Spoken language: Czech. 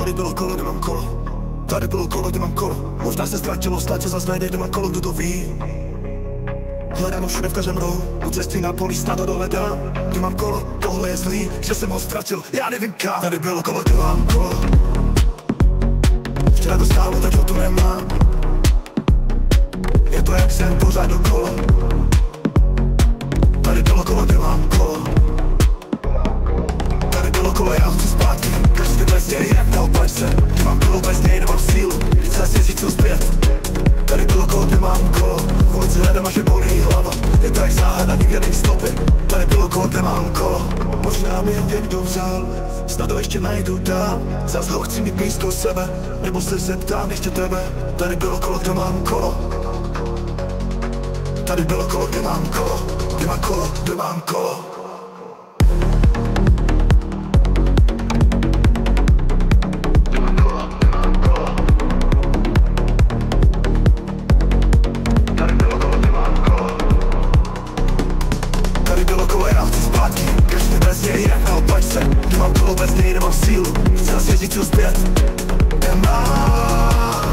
Tady bylo kolo, nemám kolo. Tady bylo kolo, kde mám kolo. Možná se ztratilo, snad se zas najde, kde mám kolo, kdo to ví. Hledám ho všude v každém rohu. U cesty na poli stádo dohledám. Kde mám kolo, tohle je zlý, že jsem ho ztratil, já nevím kam. Tady bylo kolo, kde mám kolo. Včera to stálo, tak ho tu nemám. Je to jak jsem pořád dokola. Tady bylo kolo, kde mám kolo. Tady bylo kolo, já chci zpátky. Každý bez něj jak na opačce. Kde mám kolo, bez něj nemám sílu. Chci zase jezdit co zpět. Tady bylo kolo, kde mám kolo. V ulici hledám, až mi bolí hlava. Je to jak záhada, nikde není stopy. Tady bylo kolo, kde mám kolo. Možná mi ho někdo vzal, snad ho ještě najdu dál. Zas ho chci mít blízko sebe, nebo se zeptám ještě tebe. Tady bylo kolo, kde mám kolo. Tady bylo kolo, kde mám kolo. Kde mám kolo, kde mám kolo. Bez něj nemám sílu, chci zase jezdit co zpět. Nemám